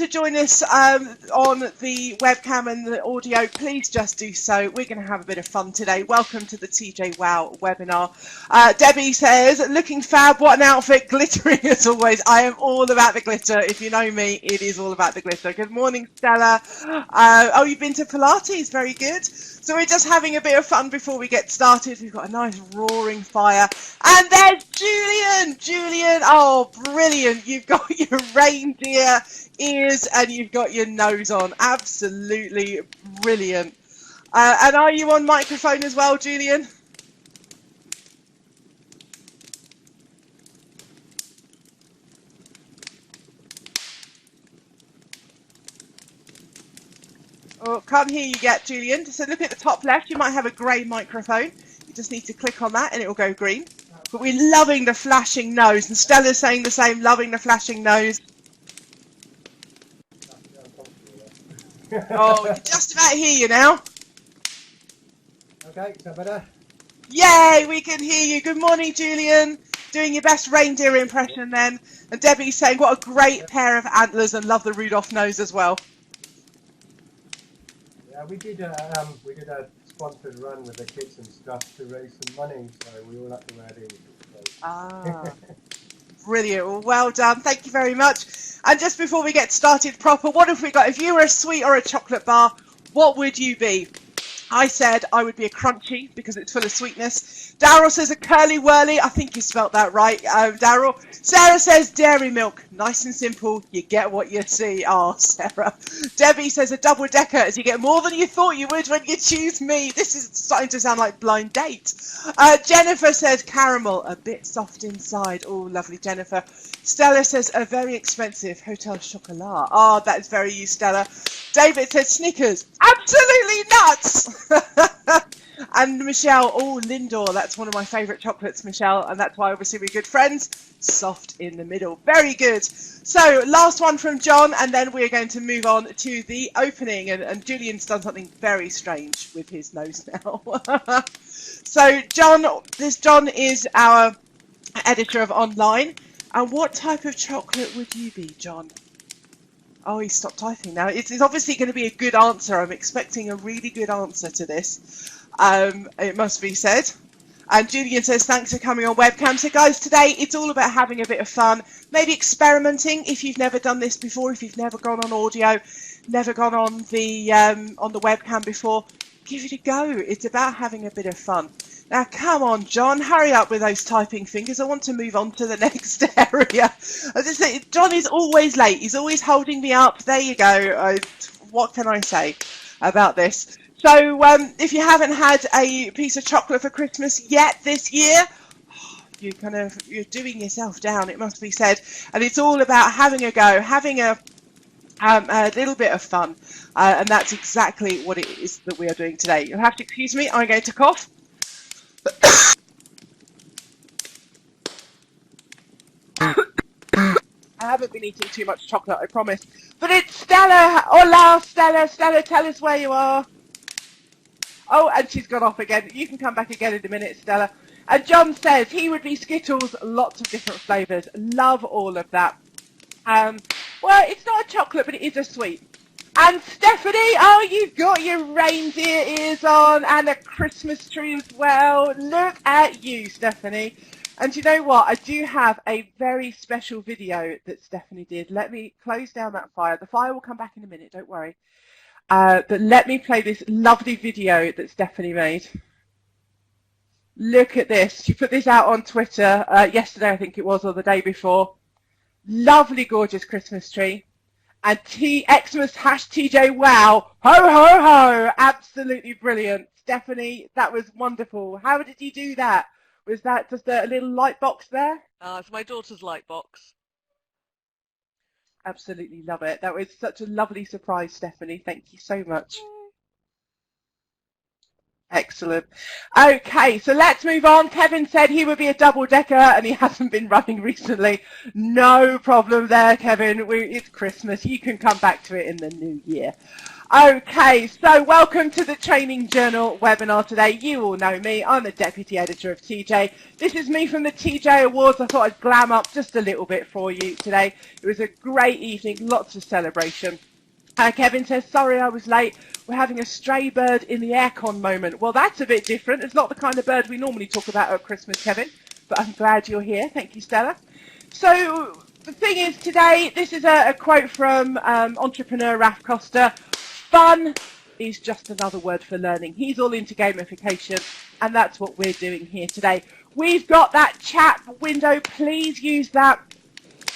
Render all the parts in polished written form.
to join us on the webcam and the audio, please just do so. We're going to have a bit of fun today. Welcome to the TJwow webinar. Debbie says, looking fab, what an outfit, glittering as always. I am all about the glitter. If you know me, it is all about the glitter. Good morning, Stella. Oh, you've been to Pilates, very good. So we're just having a bit of fun before we get started. We've got a nice roaring fire. And there's Julian. Julian, oh, brilliant. You've got your reindeer ears and you've got your nose on. Absolutely brilliant. And are you on microphone as well, Julian? Oh, can't hear you yet, Julian. So look at the top left. You might have a grey microphone. You just need to click on that and it will go green. But we're loving the flashing nose. And Stella's saying the same, loving the flashing nose. Oh, we can just about hear you now. Okay, is that better? Yay, we can hear you. Good morning, Julian. Doing your best reindeer impression then. And Debbie's saying, what a great pair of antlers, and love the Rudolph nose as well. Yeah, we did a sponsored run with the kids and stuff to raise some money, so we all had to wear these. Ah, brilliant. Well done. Thank you very much. And just before we get started proper, what have we got? If you were a sweet or a chocolate bar, what would you be? I said I would be a crunchy because it's full of sweetness. Daryl says a curly whirly. I think you spelt that right, Daryl. Sarah says dairy milk. Nice and simple. You get what you see. Oh, Sarah. Debbie says a double decker as you get more than you thought you would when you choose me. This is starting to sound like blind date. Jennifer says caramel. A bit soft inside. Oh, lovely, Jennifer. Stella says a very expensive Hotel Chocolat. Oh, that is very you, Stella. David says Snickers. Absolutely nuts. And Michelle, oh, Lindor, that's one of my favourite chocolates, Michelle, and that's why obviously we're good friends. Soft in the middle. Very good. So last one from John, and then we're going to move on to the opening. And Julian's done something very strange with his nose now. So John is our editor of online. And what type of chocolate would you be, John? Oh, he stopped typing now. It's obviously going to be a good answer. I'm expecting a really good answer to this. It must be said. And Julian says, thanks for coming on webcam. So guys, today it's all about having a bit of fun, maybe experimenting if you've never done this before, if you've never gone on audio, never gone on the webcam before, give it a go. It's about having a bit of fun. Now, come on, John, hurry up with those typing fingers. I want to move on to the next area. As I say, John is always late. He's always holding me up. There you go. What can I say about this? So if you haven't had a piece of chocolate for Christmas yet this year, you're doing yourself down, it must be said. And it's all about having a go, having a little bit of fun. And that's exactly what it is that we are doing today. You'll have to excuse me. I'm going to cough. I haven't been eating too much chocolate, I promise. But it's Stella. Hola, Stella. Stella, tell us where you are. Oh, and she's gone off again. You can come back again in a minute, Stella. And John says he would be Skittles, lots of different flavours. Love all of that. Well, it's not a chocolate, but it is a sweet. And Stephanie, oh, you've got your reindeer ears on and a Christmas tree as well. Look at you, Stephanie. And you know what? I do have a very special video that Stephanie did. Let me close down that fire. The fire will come back in a minute, don't worry. But let me play this lovely video that Stephanie made. Look at this. She put this out on Twitter yesterday, I think it was, or the day before. Lovely, gorgeous Christmas tree. And Xmas #TJwow. Ho, ho, ho. Absolutely brilliant. Stephanie, that was wonderful. How did you do that? Was that just a little light box there? It's my daughter's light box. Absolutely love it. That was such a lovely surprise, Stephanie. Thank you so much. Excellent. Okay, so let's move on. Kevin said he would be a double-decker and he hasn't been running recently. No problem there, Kevin. It's Christmas. You can come back to it in the new year. Okay, so welcome to the Training Journal webinar today. You all know me, I'm the Deputy Editor of TJ. This is me from the TJ Awards. I thought I'd glam up just a little bit for you today. It was a great evening, lots of celebration. Kevin says, sorry I was late. We're having a stray bird in the aircon moment. Well, that's a bit different. It's not the kind of bird we normally talk about at Christmas, Kevin, but I'm glad you're here. Thank you, Stella. So the thing is today, this is a quote from entrepreneur Raf Costa. Fun is just another word for learning. He's all into gamification, and that's what we're doing here today. We've got that chat window. Please use that.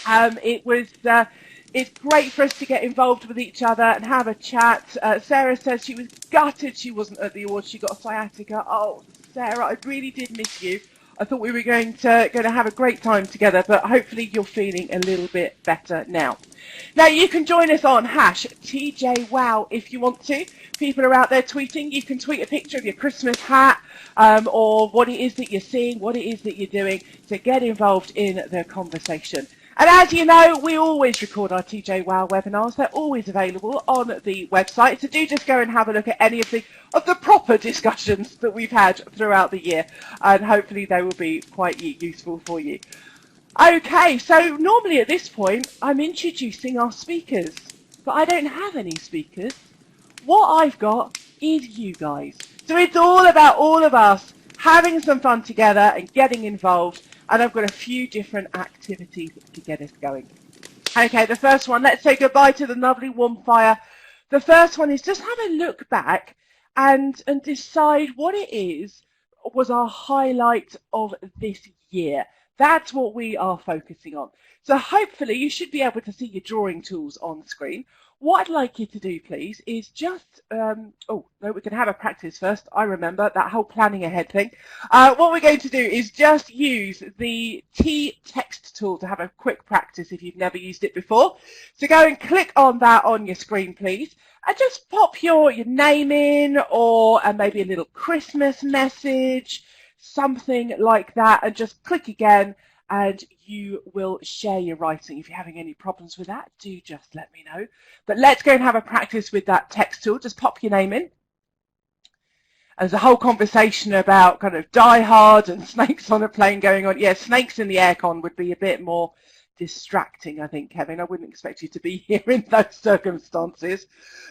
It's great for us to get involved with each other and have a chat. Sarah says she was gutted she wasn't at the awards. She got sciatica. Oh, Sarah, I really did miss you. I thought we were going to have a great time together, but hopefully you're feeling a little bit better now. Now, you can join us on #TJwow if you want to. People are out there tweeting. You can tweet a picture of your Christmas hat or what it is that you're seeing, what it is that you're doing to get involved in the conversation. And as you know, we always record our TJwow webinars. They're always available on the website. So do just go and have a look at any of the proper discussions that we've had throughout the year. And hopefully they will be quite useful for you. Okay, so normally at this point, I'm introducing our speakers. But I don't have any speakers. What I've got is you guys. So it's all about all of us having some fun together and getting involved. And I've got a few different activities to get us going. Okay, the first one, let's say goodbye to the lovely warm fire. The first one is just have a look back and decide what it was our highlight of this year. That's what we are focusing on. So hopefully you should be able to see your drawing tools on screen. What I'd like you to do, please, is just, oh, no, we can have a practice first. I remember that whole planning ahead thing. What we're going to do is just use the T-text tool to have a quick practice if you've never used it before. So go and click on that on your screen, please, and just pop your name in or maybe a little Christmas message, something like that, and just click again. And you will share your writing. If you're having any problems with that, do just let me know. But let's go and have a practice with that text tool. Just pop your name in. There's a whole conversation about kind of Die Hard and snakes on a plane going on. Yeah, snakes in the aircon would be a bit more distracting, I think, Kevin. I wouldn't expect you to be here in those circumstances.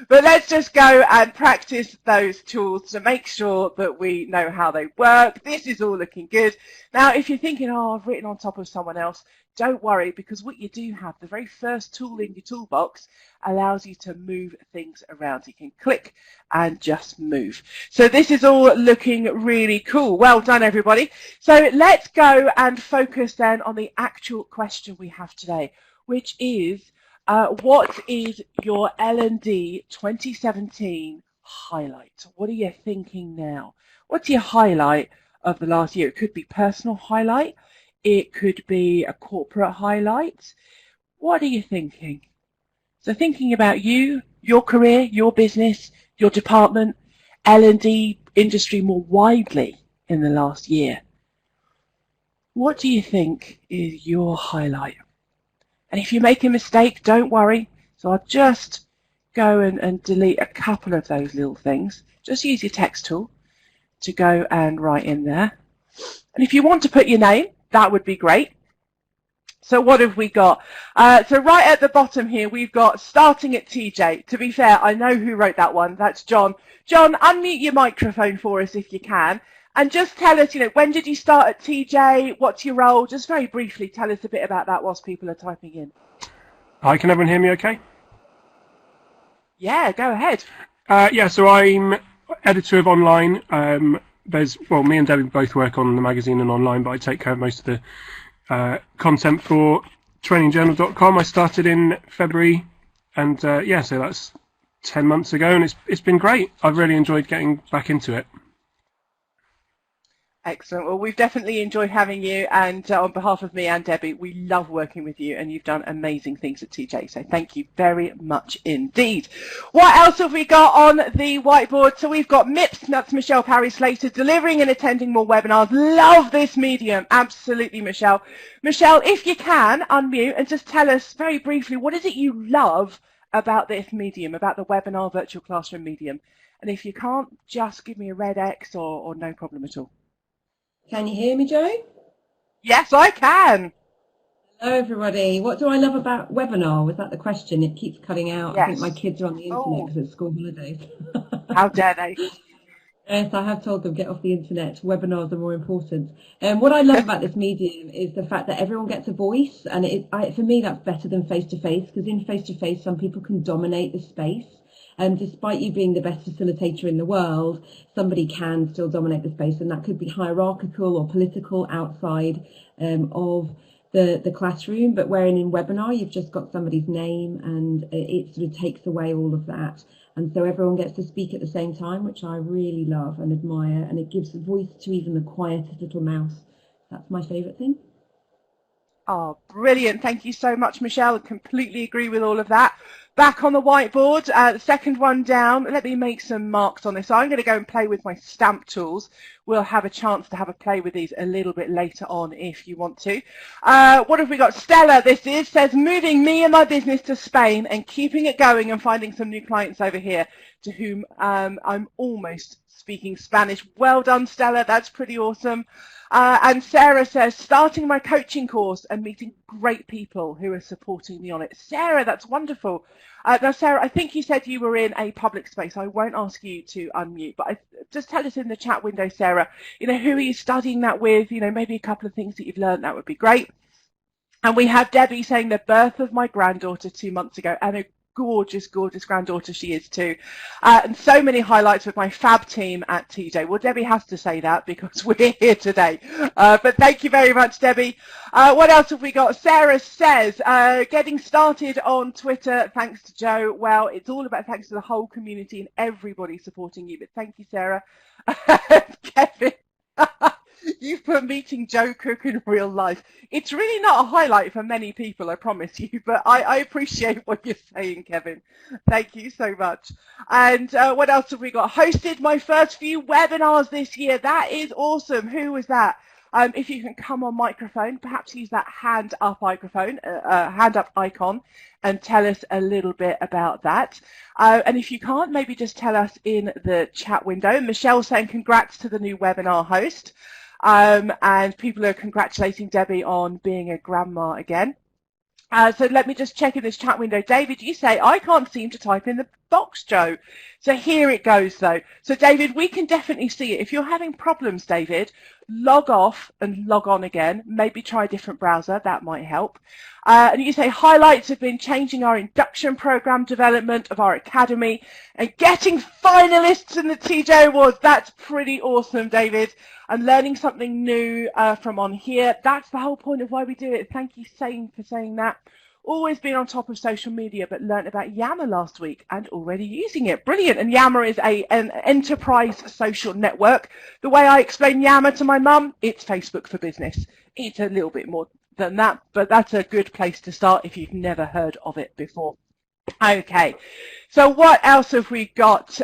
But let's just go and practice those tools to make sure that we know how they work. This is all looking good. Now, if you're thinking, oh, I've written on top of someone else, don't worry, because what you do have, the very first tool in your toolbox, allows you to move things around. You can click and just move. So this is all looking really cool. Well done, everybody. So let's go and focus then on the actual question we have today, which is, what is your L&D 2017 highlight? What are you thinking now? What's your highlight of the last year? It could be personal highlight. It could be a corporate highlight. What are you thinking? So thinking about you, your career, your business, your department, L&D industry more widely in the last year. What do you think is your highlight? And if you make a mistake, don't worry. So I'll just go and delete a couple of those little things. Just use your text tool to go and write in there. And if you want to put your name, that would be great. So what have we got? So right at the bottom here, we've got starting at TJ. To be fair, I know who wrote that one. That's John. John, unmute your microphone for us if you can. And just tell us, when did you start at TJ? What's your role? Just very briefly tell us a bit about that whilst people are typing in. Hi, can everyone hear me okay? Yeah, go ahead. Yeah, so I'm editor of online. Me and Debbie both work on the magazine and online, but I take care of most of the content for trainingjournal.com. I started in February, and so that's 10 months ago, and it's been great. I've really enjoyed getting back into it. Excellent. Well, we've definitely enjoyed having you, and on behalf of me and Debbie, we love working with you, and you've done amazing things at TJ, so thank you very much indeed. What else have we got on the whiteboard? So we've got MIPS, that's Michelle Parry-Slater, delivering and attending more webinars. Love this medium. Absolutely, Michelle. Michelle, if you can, unmute and just tell us very briefly, what is it you love about this medium, about the webinar virtual classroom medium. And if you can't, just give me a red X or no problem at all. Can you hear me, Jo? Yes, I can. Hello, everybody. What do I love about webinar? Was that the question? It keeps cutting out. Yes. I think my kids are on the internet because it's school holidays. How dare they? Yes, I have told them get off the internet. Webinars are more important. And what I love about this medium is the fact that everyone gets a voice, and for me that's better than face-to-face, because in face-to-face some people can dominate the space, and despite you being the best facilitator in the world, somebody can still dominate the space, and that could be hierarchical or political outside of the classroom. But wherein in webinar you've just got somebody's name, and it sort of takes away all of that. And so everyone gets to speak at the same time, which I really love and admire, and it gives a voice to even the quietest little mouse. That's my favourite thing. Oh, brilliant. Thank you so much, Michelle. I completely agree with all of that. Back on the whiteboard, the second one down. Let me make some marks on this. So I'm going to go and play with my stamp tools. We'll have a chance to have a play with these a little bit later on if you want to. What have we got? Stella, says moving me and my business to Spain and keeping it going and finding some new clients over here to whom I'm almost speaking Spanish. Well done, Stella. That's pretty awesome. And Sarah says, starting my coaching course and meeting great people who are supporting me on it. Sarah, that's wonderful. Now, Sarah, I think you said you were in a public space. I won't ask you to unmute, but just tell us in the chat window, Sarah, who are you studying that with? Maybe a couple of things that you've learned. That would be great. And we have Debbie saying the birth of my granddaughter 2 months ago, and a gorgeous, gorgeous granddaughter she is too. And so many highlights with my fab team at TJ. Well, Debbie has to say that because we're here today. But thank you very much, Debbie. What else have we got? Sarah says, getting started on Twitter thanks to Jo. Well, it's all about thanks to the whole community and everybody supporting you. But thank you, Sarah. Kevin. You've put meeting Jo Cook in real life. It's really not a highlight for many people, I promise you, but I appreciate what you're saying, Kevin. Thank you so much. And what else have we got? Hosted my first few webinars this year. That is awesome. Who was that? If you can come on microphone, perhaps use that hand up icon and tell us a little bit about that. And if you can't, maybe just tell us in the chat window. Michelle's saying congrats to the new webinar host. And people are congratulating Debbie on being a grandma again. So let me just check in this chat window. David, you say, I can't seem to type in the box, Jo. So here it goes, though. So, David, we can definitely see it. If you're having problems, David, log off and log on again. Maybe try a different browser. That might help. And you say, highlights have been changing our induction program development of our academy and getting finalists in the TJ Awards. That's pretty awesome, David. And learning something new from on here. That's the whole point of why we do it. Thank you, Sane, for saying that. Always been on top of social media, but learnt about Yammer last week and already using it. Brilliant. And Yammer is an enterprise social network. The way I explain Yammer to my mum, it's Facebook for business. It's a little bit more than that, but that's a good place to start if you've never heard of it before. Okay. So what else have we got?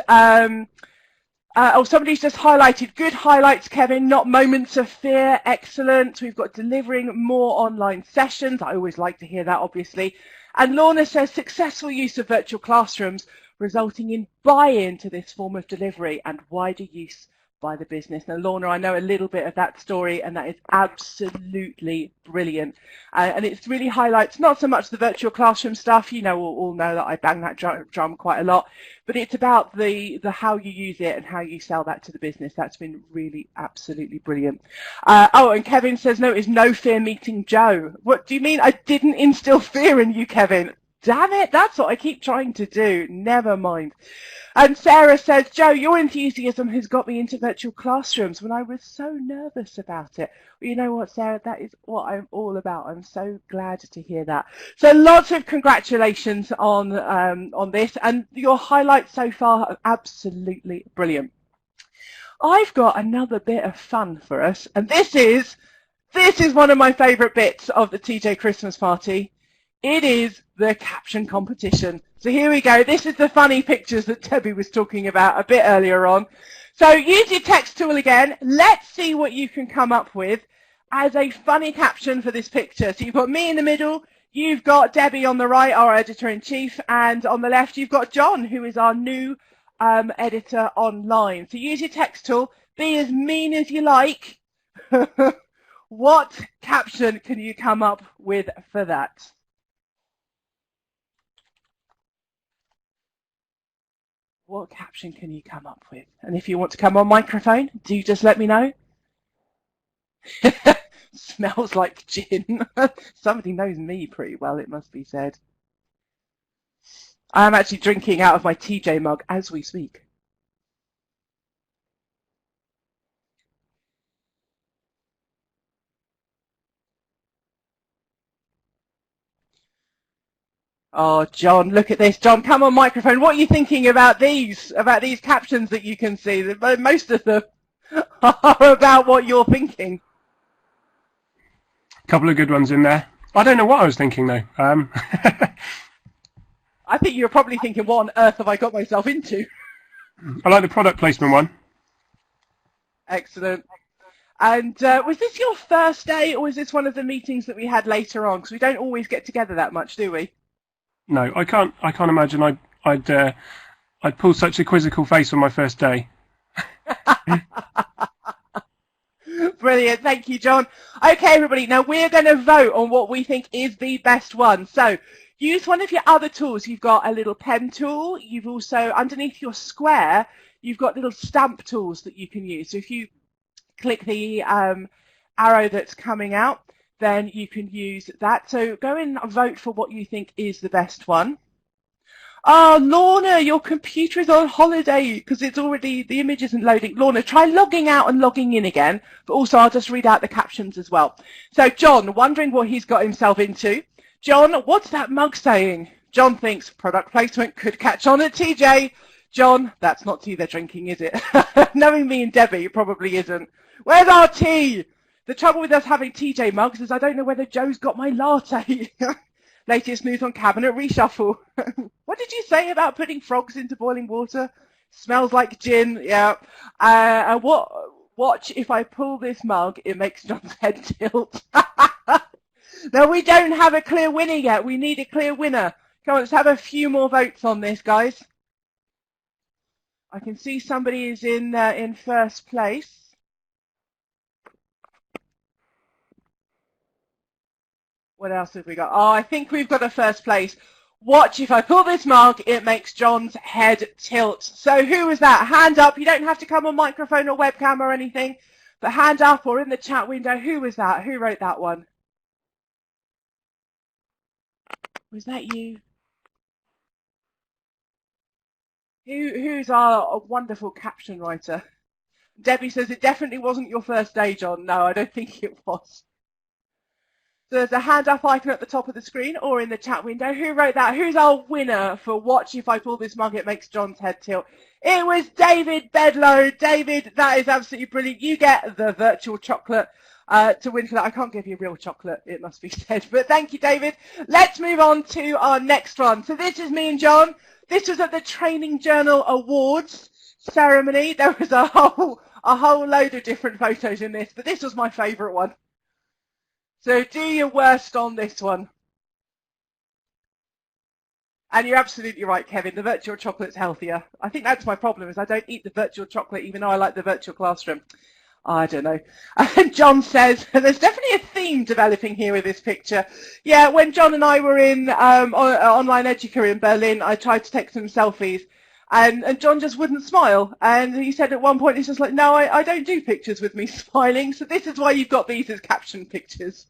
Somebody's just highlighted. Good highlights, Kevin, not moments of fear. Excellent. We've got delivering more online sessions. I always like to hear that, obviously. And Lorna says successful use of virtual classrooms resulting in buy-in to this form of delivery and wider use by the business. Now, Lorna, I know a little bit of that story, and that is absolutely brilliant. And it really highlights not so much the virtual classroom stuff. All know that I bang that drum quite a lot, but it's about the how you use it and how you sell that to the business. That's been really absolutely brilliant. And Kevin says, no, it's no fear meeting Jo. What do you mean? I didn't instill fear in you, Kevin. Damn it, that's what I keep trying to do. Never mind. And Sarah says, Jo, your enthusiasm has got me into virtual classrooms when I was so nervous about it. Well, you know what, Sarah, that is what I'm all about. I'm so glad to hear that. So lots of congratulations on this, and your highlights so far are absolutely brilliant. I've got another bit of fun for us, and this is one of my favourite bits of the TJ Christmas party. It is the caption competition. So here we go. This is the funny pictures that Debbie was talking about a bit earlier on. So use your text tool again. Let's see what you can come up with as a funny caption for this picture. So you've got me in the middle, You've got Debbie on the right, our editor-in-chief, and on the left you've got John, who is our new editor online. So use your text tool, be as mean as you like. What caption can you come up with for that? What caption can you come up with? And if you want to come on microphone, do just let me know. Smells like gin. Somebody knows me pretty well, it must be said. I am actually drinking out of my TJ mug as we speak. Oh, John, look at this. John, come on microphone. What are you thinking about these captions that you can see? Most of them are about what you're thinking. A couple of good ones in there. I don't know what I was thinking, though. I think you're probably thinking, what on earth have I got myself into? I like the product placement one. Excellent. And was this your first day, or was this one of the meetings that we had later on? Because we don't always get together that much, do we? No, I can't imagine I'd pull such a quizzical face on my first day. Brilliant. Thank you, John. Okay, everybody. Now we're going to vote on what we think is the best one. So use one of your other tools. You've got a little pen tool. You've also, underneath your square, you've got little stamp tools that you can use. So if you click the arrow that's coming out, then you can use that. So go and vote for what you think is the best one. Oh, Lorna, your computer is on holiday because it's already, the image isn't loading. Lorna, try logging out and logging in again, but also I'll just read out the captions as well. So John, wondering what he's got himself into. John, what's that mug saying? John thinks product placement could catch on at TJ. John, that's not tea they're drinking, is it? Knowing me and Debbie, it probably isn't. Where's our tea? The trouble with us having TJ mugs is I don't know whether Joe's got my latte. Latest news on cabinet reshuffle. What did you say about putting frogs into boiling water? Smells like gin. Yeah. Watch if I pull this mug, it makes John's head tilt. Now we don't have a clear winner yet. We need a clear winner. Come on, let's have a few more votes on this, guys. I can see somebody is in first place. What else have we got? Oh, I think we've got a first place. Watch, if I pull this mug, it makes John's head tilt. So who was that? Hand up. You don't have to come on microphone or webcam or anything, but hand up or in the chat window. Who was that? Who wrote that one? Was that you? Who's our wonderful caption writer? Debbie says it definitely wasn't your first day, John. No, I don't think it was. So there's a hand up icon at the top of the screen or in the chat window. Who wrote that? Who's our winner for watch if I pull this mug, it makes John's head tilt? It was David Bedlow. David, that is absolutely brilliant. You get the virtual chocolate to win for that. I can't give you real chocolate, it must be said. But thank you, David. Let's move on to our next one. So this is me and John. This was at the Training Journal Awards ceremony. There was a whole load of different photos in this, but this was my favourite one. So do your worst on this one. And you're absolutely right, Kevin. The virtual chocolate's healthier. I think that's my problem, is I don't eat the virtual chocolate, even though I like the virtual classroom. I don't know. And John says, there's definitely a theme developing here with this picture. Yeah, when John and I were in Online Educa in Berlin, I tried to take some selfies. And John just wouldn't smile. And he said at one point, he's just like, no, I don't do pictures with me smiling. So this is why you've got these as caption pictures.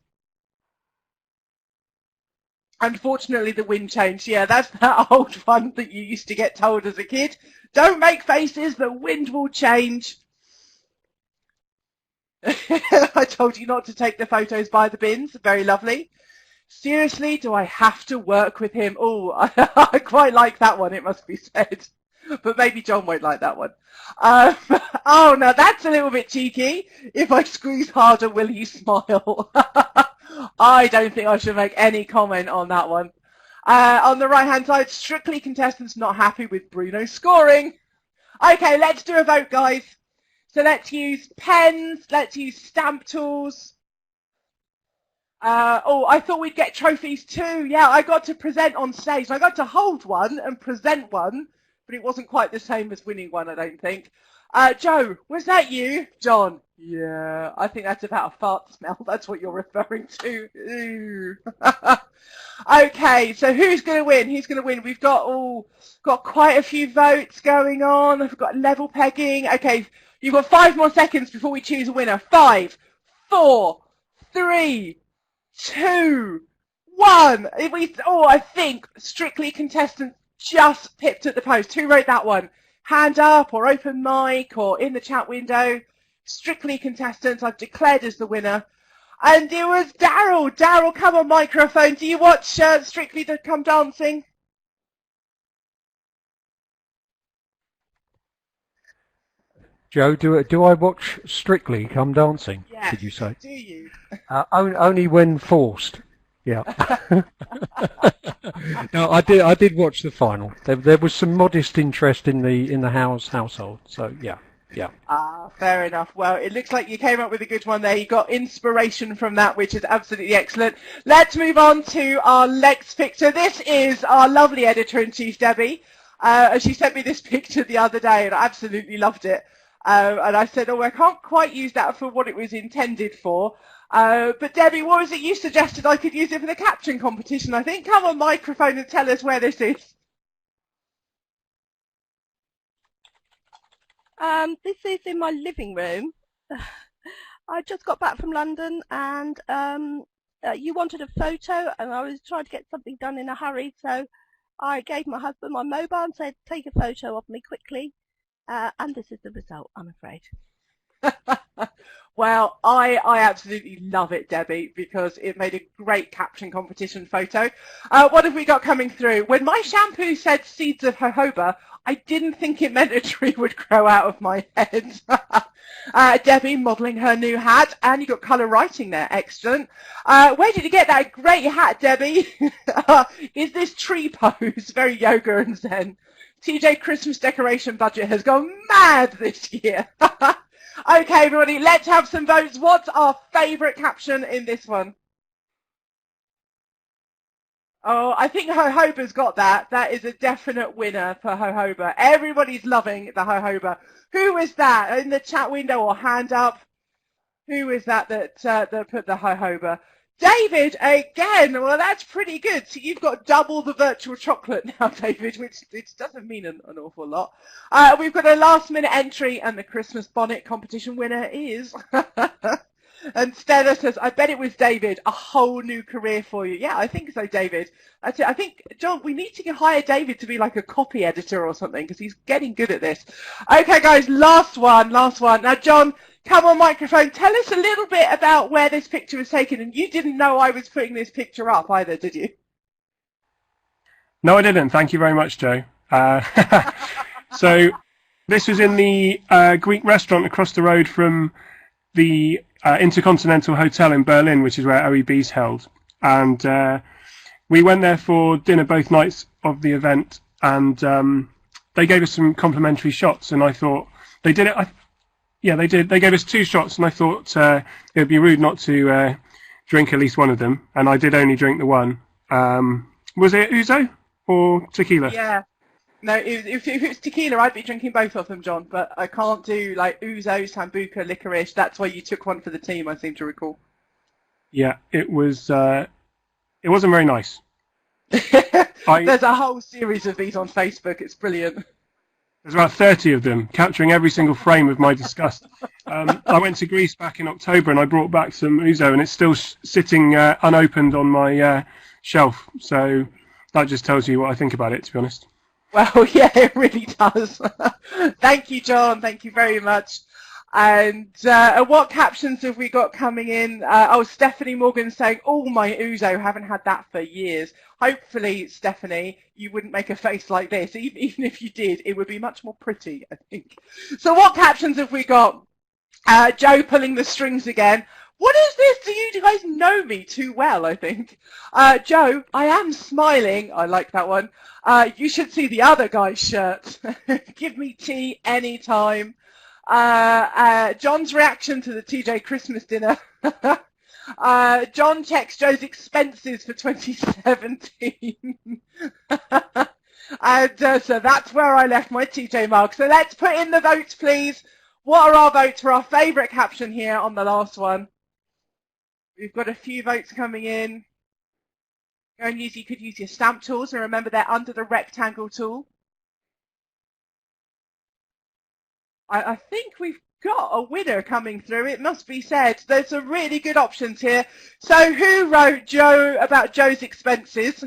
Unfortunately, the wind changed. Yeah, that's that old one that you used to get told as a kid. Don't make faces, the wind will change. I told you not to take the photos by the bins. Very lovely. Seriously, do I have to work with him? Oh, I quite like that one, it must be said. But maybe John won't like that one. Oh, now that's a little bit cheeky. If I squeeze harder, will he smile? I don't think I should make any comment on that one. On the right-hand side, strictly contestants not happy with Bruno scoring. Okay, let's do a vote, guys. So let's use pens, let's use stamp tools. I thought we'd get trophies too. Yeah, I got to present on stage. I got to hold one and present one, but it wasn't quite the same as winning one, I don't think. Joe, was that you? John? Yeah, I think that's about a fart smell. That's what you're referring to. Ooh. Okay, so who's going to win? Who's going to win? We've got quite a few votes going on. We've got level pegging. Okay, you've got 5 more seconds before we choose a winner. 5, 4, 3, 2, 1. I think Strictly contestant just pipped at the post. Who wrote that one? Hand up or open mic or in the chat window. Strictly contestant, I've declared as the winner. And it was Daryl. Daryl, come on microphone. Do you watch Strictly Come Dancing? Joe, do I watch Strictly Come Dancing? Yes. Did you say? Do you? Only when forced. Yeah. No, I did watch the final. There was some modest interest in the household. So yeah. Fair enough. Well, it looks like you came up with a good one there. You got inspiration from that, which is absolutely excellent. Let's move on to our next picture. This is our lovely editor-in-chief, Debbie. She sent me this picture the other day, and I absolutely loved it. And I said, I can't quite use that for what it was intended for. But Debbie, what was it you suggested I could use it for the caption competition, I think? Come on microphone and tell us where this is. This is in my living room. I just got back from London and you wanted a photo and I was trying to get something done in a hurry, so I gave my husband my mobile and said, take a photo of me quickly. And this is the result, I'm afraid. Well, I absolutely love it, Debbie, because it made a great caption competition photo. What have we got coming through? When my shampoo said seeds of jojoba, I didn't think it meant a tree would grow out of my head. Debbie modelling her new hat, and you got colour writing there, excellent. Where did you get that great hat, Debbie? Is this tree pose? Very yoga and zen. TJ Christmas decoration budget has gone mad this year. Okay, everybody, let's have some votes. What's our favourite caption in this one? Oh, I think jojoba's got that. That is a definite winner for jojoba. Everybody's loving the jojoba. Who is that in the chat window or hand up? Who is that put the jojoba? David, again. Well, that's pretty good. So you've got double the virtual chocolate now, David, which doesn't mean an awful lot. We've got a last-minute entry, and the Christmas bonnet competition winner is... And Stella says, I bet it was David. A whole new career for you. Yeah, I think so, David. That's it. I think, John, we need to hire David to be like a copy editor or something, because he's getting good at this. Okay, guys, last one. Now, John, come on microphone. Tell us a little bit about where this picture was taken. And you didn't know I was putting this picture up either, did you? No, I didn't. Thank you very much, Joe. So this was in the Greek restaurant across the road from the Intercontinental Hotel in Berlin, which is where OEB's held. And we went there for dinner both nights of the event, and they gave us some complimentary shots, and I thought they did it. They did. They gave us 2 shots, and I thought it would be rude not to drink at least one of them, and I did only drink the one. Was it ouzo or tequila? Yeah. No, if it's tequila, I'd be drinking both of them, John, but I can't do like ouzo, sambuca, licorice. That's why you took one for the team, I seem to recall. Yeah, it wasn't very nice. There's a whole series of these on Facebook. It's brilliant. There's about 30 of them, capturing every single frame of my disgust. I went to Greece back in October, and I brought back some ouzo, and it's still sitting unopened on my shelf. So that just tells you what I think about it, to be honest. Well, yeah, it really does. Thank you, John. Thank you very much. And what captions have we got coming in? Stephanie Morgan saying, oh, my ouzo, haven't had that for years. Hopefully, Stephanie, you wouldn't make a face like this. Even if you did, it would be much more pretty, I think. So what captions have we got? Joe pulling the strings again. What is this? Do you guys know me too well, I think? Joe, I am smiling. I like that one. You should see the other guy's shirt. Give me tea anytime. John's reaction to the TJ Christmas dinner. John checks Joe's expenses for 2017. And so that's where I left my TJ mark. So let's put in the votes, please. What are our votes for our favourite caption here on the last one? We've got a few votes coming in. Go and you could use your stamp tools, and remember they're under the rectangle tool. I think we've got a winner coming through, it must be said. There's some really good options here. So who wrote Joe about Joe's expenses?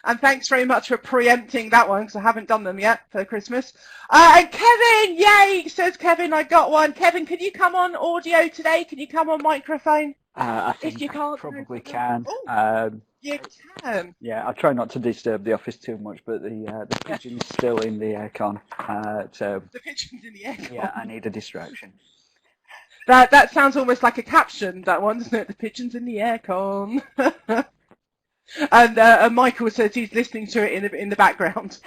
And thanks very much for preempting that one, because I haven't done them yet for Christmas. And Kevin, yay, says Kevin, I got one. Kevin, can you come on audio today? Can you come on microphone? I think If you can't, probably can. You can. Yeah, I'll try not to disturb the office too much, but the pigeon's still in the aircon. So The pigeon's in the aircon. yeah, I need a distraction. That sounds almost like a caption, that one, doesn't it? The pigeon's in the aircon. And Michael says he's listening to it in the background.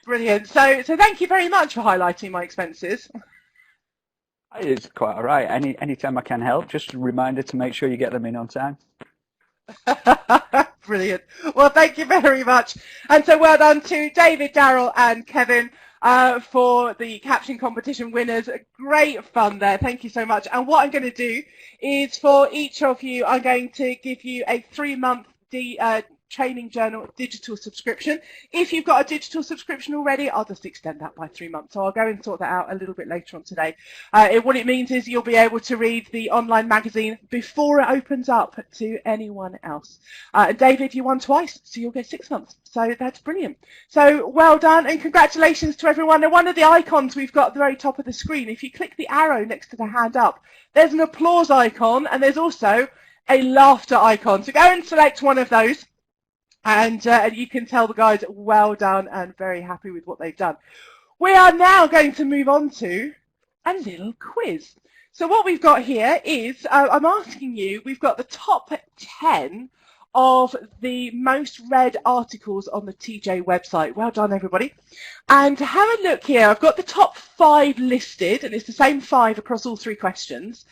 Brilliant. So thank you very much for highlighting my expenses. It's quite all right. Anytime I can help, just a reminder to make sure you get them in on time. Brilliant. Well, thank you very much. And so well done to David, Darryl and Kevin for the caption competition winners. Great fun there. Thank you so much. And what I'm going to do is for each of you, I'm going to give you a 3-month Training Journal digital subscription. If you've got a digital subscription already, I'll just extend that by 3 months. So I'll go and sort that out a little bit later on today. What it means is you'll be able to read the online magazine before it opens up to anyone else. David, you won twice, so you'll get 6 months. So that's brilliant. So well done and congratulations to everyone. And one of the icons we've got at the very top of the screen, if you click the arrow next to the hand up, there's an applause icon and there's also a laughter icon. So go and select one of those. And you can tell the guys well done and very happy with what they've done. We are now going to move on to a little quiz. So what we've got here is, I'm asking you, we've got the top 10 of the most read articles on the TJ website. Well done, everybody. And have a look here. I've got the top 5 listed, and it's the same 5 across all 3 questions.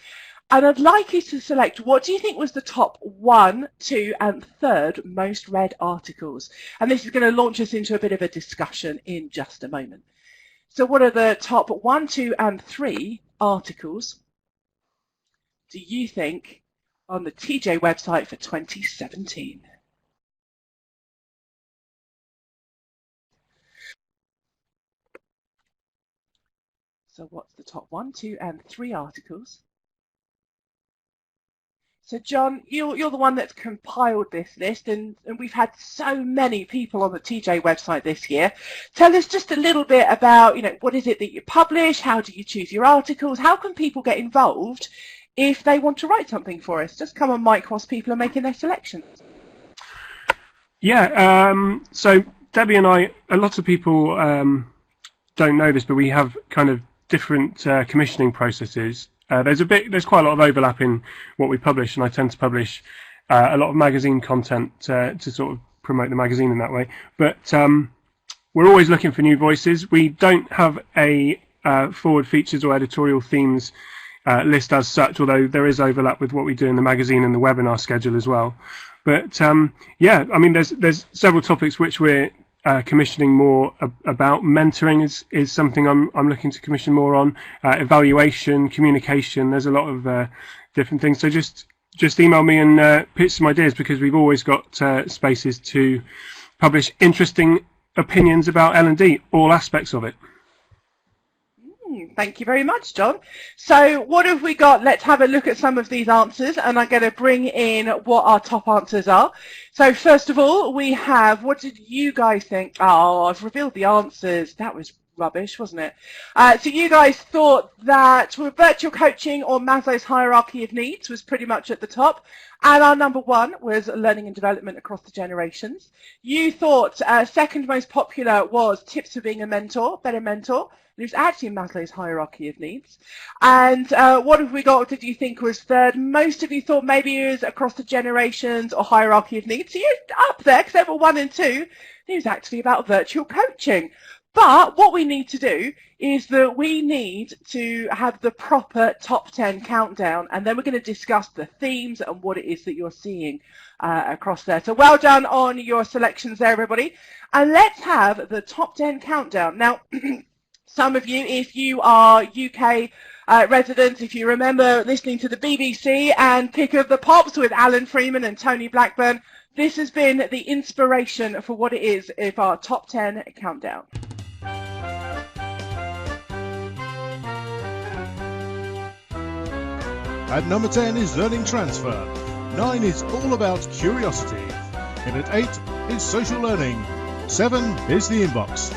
And I'd like you to select, what do you think was the top 1, 2 and 3rd most read articles? And this is going to launch us into a bit of a discussion in just a moment. So what are the top 1, 2 and 3 articles do you think on the TJ website for 2017? So what's the top 1, 2 and 3 articles? So John, you're the one that's compiled this list, and we've had so many people on the TJ website this year. Tell us just a little bit about, what is it that you publish? How do you choose your articles? How can people get involved if they want to write something for us? Just come on mic whilst people are making their selections. Yeah, so Debbie and I, a lot of people don't know this, but we have kind of different commissioning processes. There's quite a lot of overlap in what we publish, and I tend to publish a lot of magazine content to sort of promote the magazine in that way. But we're always looking for new voices. We don't have a forward features or editorial themes list as such, although there is overlap with what we do in the magazine and the webinar schedule as well. But yeah, I mean, there's several topics which we're commissioning more about. Mentoring is something I'm looking to commission more on. Evaluation, communication. There's a lot of different things. So just email me and pitch some ideas, because we've always got spaces to publish interesting opinions about L&D, all aspects of it. Thank you very much, John. So what have we got? Let's have a look at some of these answers, and I'm going to bring in what our top answers are. So first of all, we have, what did you guys think? Oh, I've revealed the answers. That was rubbish, wasn't it? So you guys thought that virtual coaching or Maslow's hierarchy of needs was pretty much at the top. And our number 1 was learning and development across the generations. You thought second most popular was tips for being a mentor, better mentor. It was actually Maslow's hierarchy of needs. And what have we got? What did you think was 3rd? Most of you thought maybe it was across the generations or hierarchy of needs. So you're up there, because they were 1 and 2. It was actually about virtual coaching. But what we need to do is that we need to have the proper top 10 countdown, and then we're going to discuss the themes and what it is that you're seeing across there. So well done on your selections there, everybody. And let's have the top 10 countdown. Now, some of you, if you are UK residents, if you remember listening to the BBC and Pick of the Pops with Alan Freeman and Tony Blackburn, this has been the inspiration for what it is of our top 10 countdown. At number 10 is Learning Transfer. 9 is All About Curiosity. And at 8 is Social Learning. 7 is The Inbox.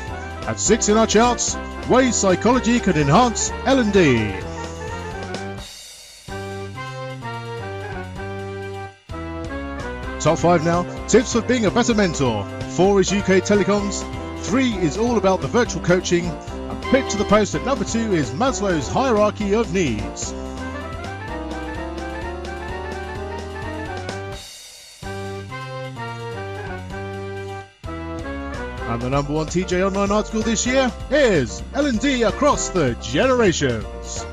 At 6 in our charts, Ways Psychology Can Enhance L&D. Top 5 now, Tips for Being a Better Mentor. 4 is UK Telecoms. 3 is All About the Virtual Coaching. And picked to the post at number 2 is Maslow's Hierarchy of Needs. And the number 1 TJ Online article this year is L&D Across the Generations.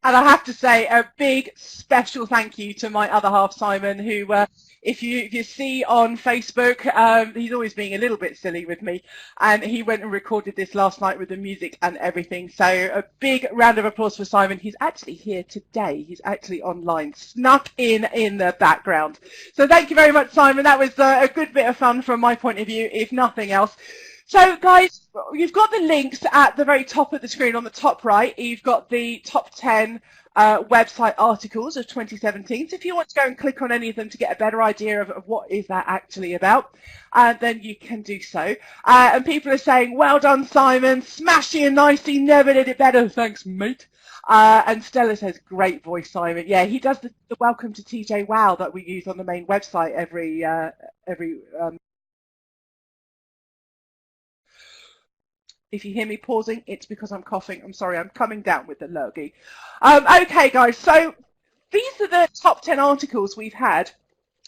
And I have to say a big special thank you to my other half, Simon, who, if you see on Facebook, he's always being a little bit silly with me, and he went and recorded this last night with the music and everything. So a big round of applause for Simon. He's actually here today. He's actually online, snuck in the background. So thank you very much, Simon. That was a good bit of fun from my point of view, if nothing else. So guys, you've got the links at the very top of the screen on the top right. You've got the top 10 website articles of 2017. So if you want to go and click on any of them to get a better idea of what is that actually about, then you can do so. And people are saying, well done, Simon, smashy and nicey, never did it better. Thanks, mate. And Stella says, great voice, Simon. Yeah, he does the welcome to TJwow that we use on the main website every If you hear me pausing, it's because I'm coughing. I'm sorry, I'm coming down with the lurgy. Okay, guys, so these are the top 10 articles we've had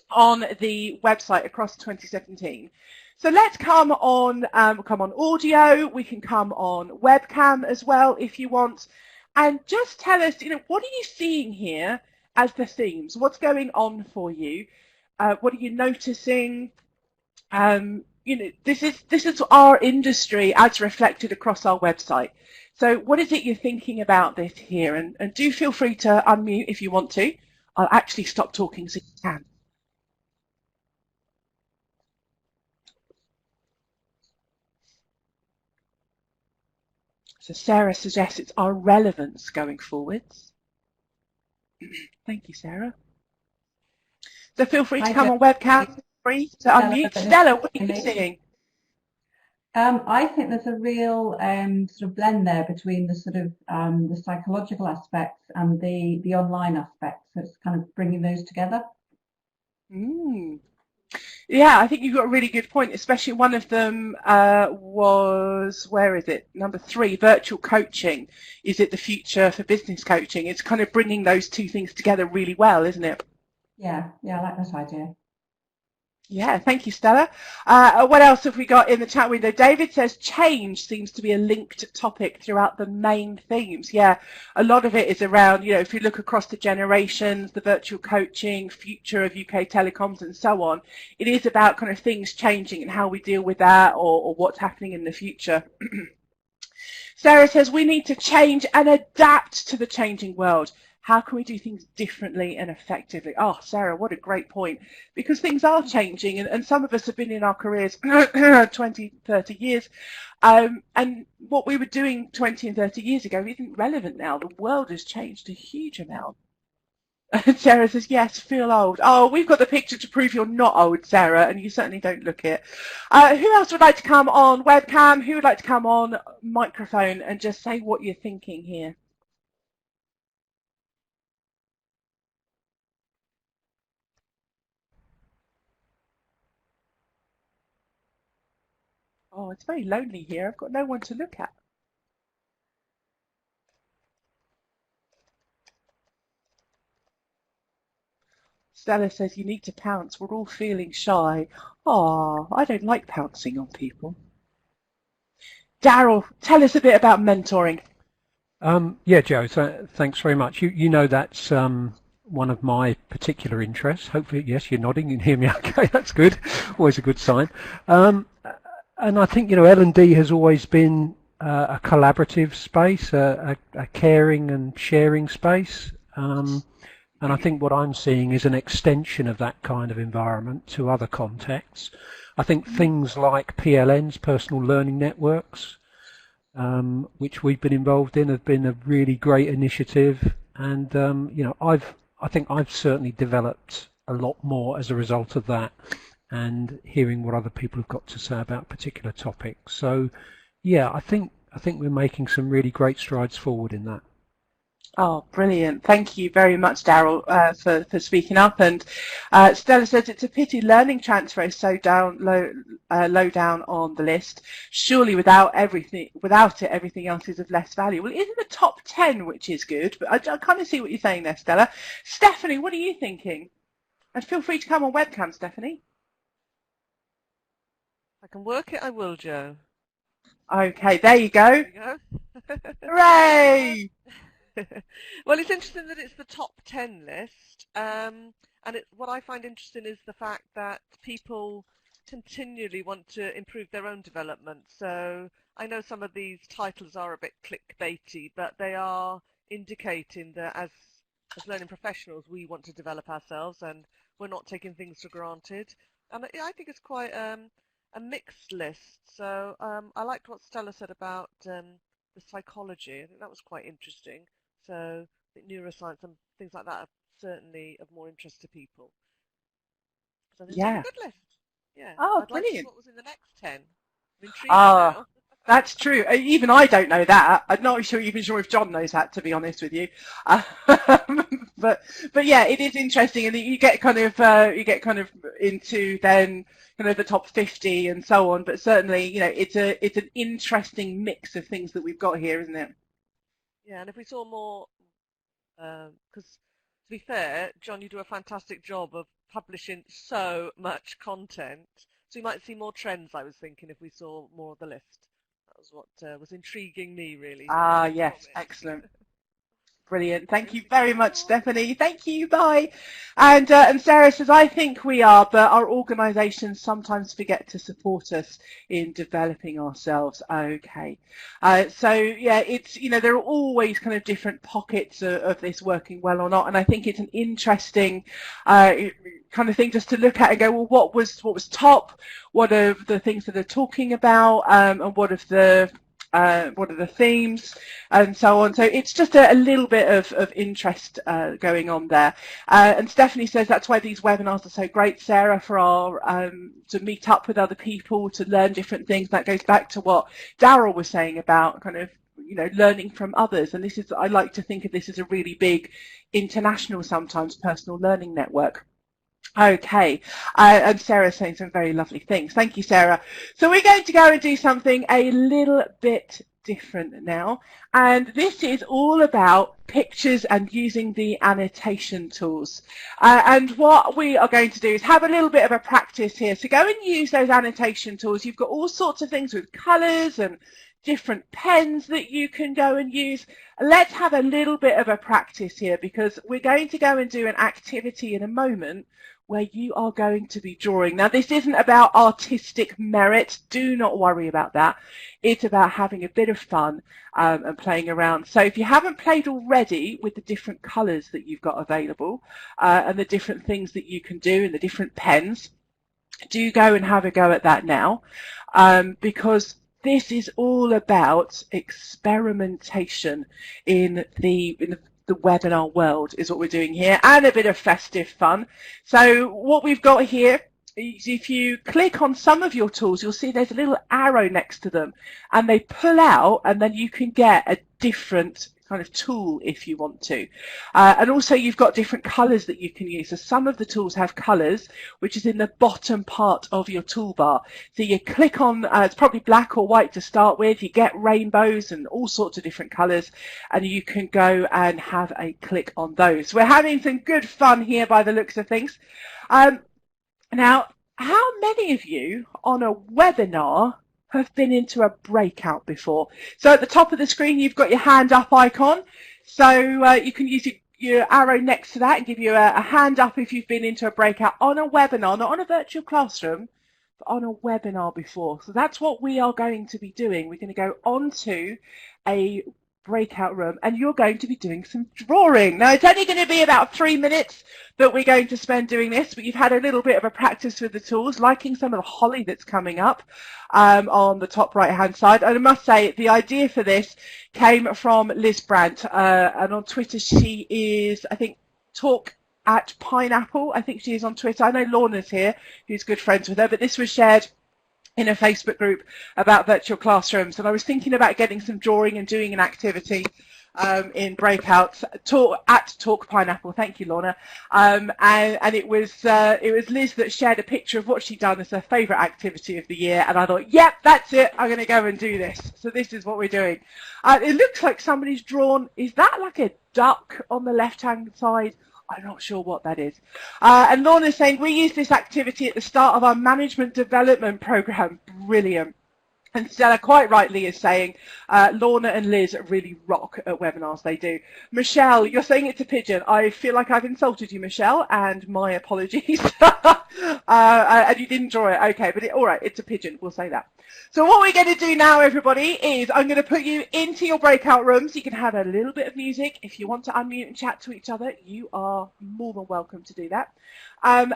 on the website across 2017. So let's come on audio. We can come on webcam as well if you want. And just tell us, what are you seeing here as the themes? What's going on for you? What are you noticing? This is our industry as reflected across our website. So what is it you're thinking about this here? And do feel free to unmute if you want to. I'll actually stop talking so you can. So Sarah suggests it's our relevance going forwards. Thank you, Sarah. So feel free to come on webcam. Free to unmute. Stella, what are you seeing? I think there's a real sort of blend there between the sort of the psychological aspects and the online aspects. So it's kind of bringing those together. Yeah, I think you've got a really good point, especially one of them was, where is it? Number 3, virtual coaching. Is it the future for business coaching? It's kind of bringing those two things together really well, isn't it? Yeah, I like that idea. Yeah, thank you, Stella. What else have we got in the chat window? David says change seems to be a linked topic throughout the main themes. Yeah, a lot of it is around, if you look across the generations, the virtual coaching, future of UK telecoms and so on, it is about kind of things changing and how we deal with that or what's happening in the future. Sarah says we need to change and adapt to the changing world. How can we do things differently and effectively? Oh, Sarah, what a great point. Because things are changing, and some of us have been in our careers 20, 30 years. And what we were doing 20 and 30 years ago isn't relevant now. The world has changed a huge amount. And Sarah says, yes, feel old. Oh, we've got the picture to prove you're not old, Sarah, and you certainly don't look it. Who else would like to come on webcam? Who would like to come on microphone and just say what you're thinking here? Oh, it's very lonely here. I've got no one to look at. Stella says you need to pounce. We're all feeling shy. Oh, I don't like pouncing on people. Daryl, tell us a bit about mentoring. Yeah, Joe, thanks very much. You know that's one of my particular interests. Hopefully, yes, you're nodding. You can hear me okay. That's good. Always a good sign. And I think, L&D has always been a collaborative space, a caring and sharing space. And I think what I'm seeing is an extension of that kind of environment to other contexts. I think things like PLNs, personal learning networks, which we've been involved in, have been a really great initiative. And I think I've certainly developed a lot more as a result of that, and hearing what other people have got to say about particular topics. So, yeah, I think we're making some really great strides forward in that. Oh, brilliant. Thank you very much, Daryl, for speaking up. And Stella says it's a pity learning transfer is so low down on the list. Surely without it, everything else is of less value. Well, it is in the top 10, which is good, but I kind of see what you're saying there, Stella. Stephanie, what are you thinking? And feel free to come on webcam, Stephanie. If I can work it, I will, Joe. Okay, there you go. There you go. Hooray! Well, it's interesting that it's the top 10 list, and what I find interesting is the fact that people continually want to improve their own development. So I know some of these titles are a bit clickbaity, but they are indicating that as learning professionals, we want to develop ourselves, and we're not taking things for granted. And I think it's quite a mixed list. So I liked what Stella said about the psychology. I think that was quite interesting. So I think neuroscience and things like that are certainly of more interest to people. So it's a good list. Yeah. Oh, I'd like to see brilliant. what was in the next 10. I'm intrigued now. That's true. Even I don't know that. I'm not even sure if John knows that, to be honest with you. But yeah, it is interesting, and you get kind of into then kind of the top 50 and so on. But certainly, it's an interesting mix of things that we've got here, isn't it? Yeah, and if we saw more, because to be fair, John, you do a fantastic job of publishing so much content. So we might see more trends, I was thinking, if we saw more of the list. That was what was intriguing me, really. Yes, excellent. Brilliant. Thank you very much, Stephanie. Thank you. Bye. And Sarah says, I think we are, but our organisations sometimes forget to support us in developing ourselves. Okay. So yeah, it's, there are always kind of different pockets of this working well or not. And I think it's an interesting kind of thing just to look at and go, well, what was top? What are the things that they're talking about? And what are the themes and so on. So it's just a little bit of interest going on there. And Stephanie says that's why these webinars are so great, Sarah, for our to meet up with other people, to learn different things. That goes back to what Daryl was saying about kind of learning from others. And this is, I like to think of this as a really big international, sometimes personal learning network. Okay, and Sarah's saying some very lovely things. Thank you, Sarah. So we're going to go and do something a little bit different now, and this is all about pictures and using the annotation tools. And what we are going to do is have a little bit of a practice here. So go and use those annotation tools. You've got all sorts of things with colours and different pens that you can go and use. Let's have a little bit of a practice here, because we're going to go and do an activity in a moment where you are going to be drawing. Now, this isn't about artistic merit. Do not worry about that. It's about having a bit of fun and playing around. So if you haven't played already with the different colours that you've got available and the different things that you can do and the different pens, do go and have a go at that now, because this is all about experimentation in the webinar world is what we're doing here, and a bit of festive fun. So what we've got here is, if you click on some of your tools, you'll see there's a little arrow next to them, and they pull out, and then you can get a different kind of tool if you want to. And also you've got different colours that you can use. So some of the tools have colours, which is in the bottom part of your toolbar. So you click on, it's probably black or white to start with, you get rainbows and all sorts of different colours, and you can go and have a click on those. We're having some good fun here by the looks of things. Now, how many of you on a webinar have been into a breakout before? So at the top of the screen, you've got your hand up icon. So you can use your arrow next to that and give you a hand up if you've been into a breakout on a webinar, not on a virtual classroom, but on a webinar before. So that's what we are going to be doing. We're going to go onto a breakout room and you're going to be doing some drawing. Now it's only going to be about 3 minutes that we're going to spend doing this, but you've had a little bit of a practice with the tools, liking some of the holly that's coming up on the top right hand side. And I must say the idea for this came from Liz Brandt, and on Twitter she is, I think, Talk at Pineapple, I think she is on Twitter. I know Lorna's here, who's good friends with her, but this was shared in a Facebook group about virtual classrooms, and I was thinking about getting some drawing and doing an activity in breakouts. Talk Pineapple, thank you, Lorna. And it was Liz that shared a picture of what she'd done as her favourite activity of the year, and I thought, yep, that's it, I'm going to go and do this. So this is what we're doing. It looks like somebody's drawn, is that like a duck on the left-hand side? I'm not sure what that is. And Lorna's saying, we use this activity at the start of our management development program. Brilliant. And Stella quite rightly is saying, Lorna and Liz really rock at webinars, they do. Michelle, you're saying it's a pigeon. I feel like I've insulted you, Michelle, and my apologies. And you didn't draw it, okay, but all right, it's a pigeon, we'll say that. So what we're going to do now, everybody, is I'm going to put you into your breakout rooms. You can have a little bit of music. If you want to unmute and chat to each other, you are more than welcome to do that. And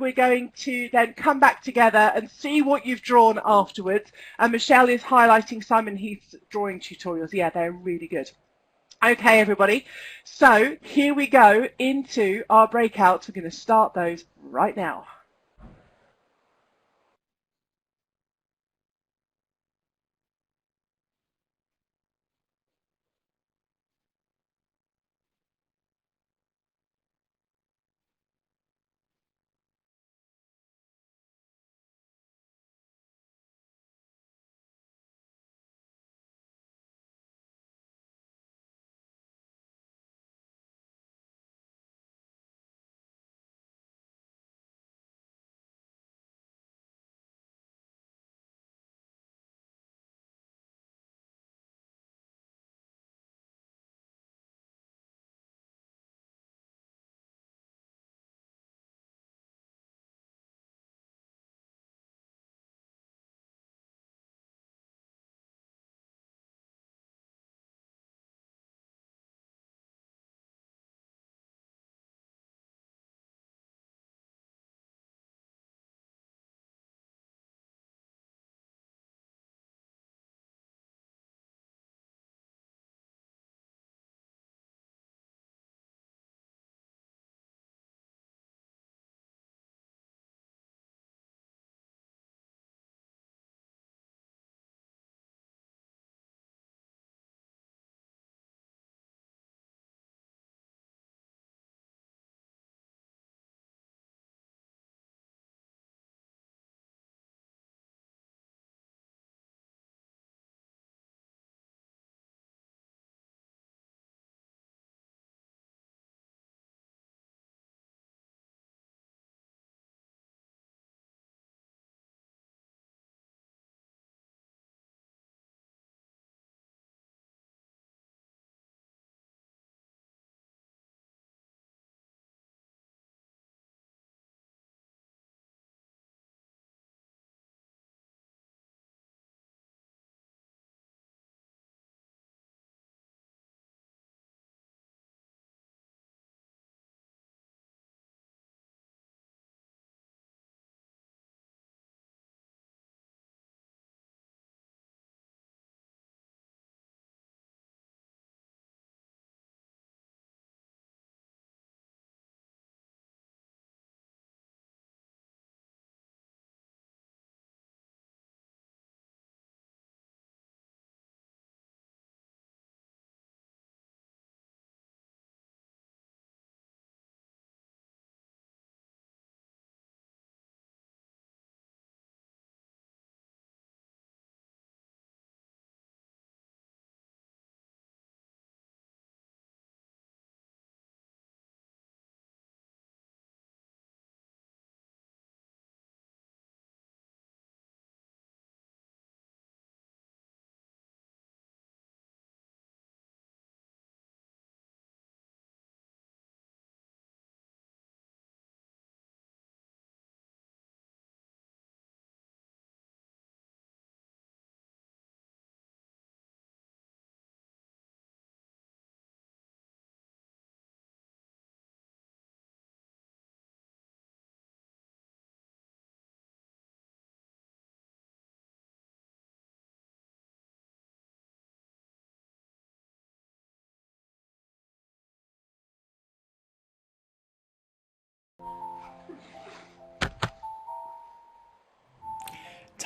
we're going to then come back together and see what you've drawn afterwards. And Michelle is highlighting Simon Heath's drawing tutorials. Yeah, they're really good. Okay, everybody. So here we go into our breakouts. We're going to start those right now.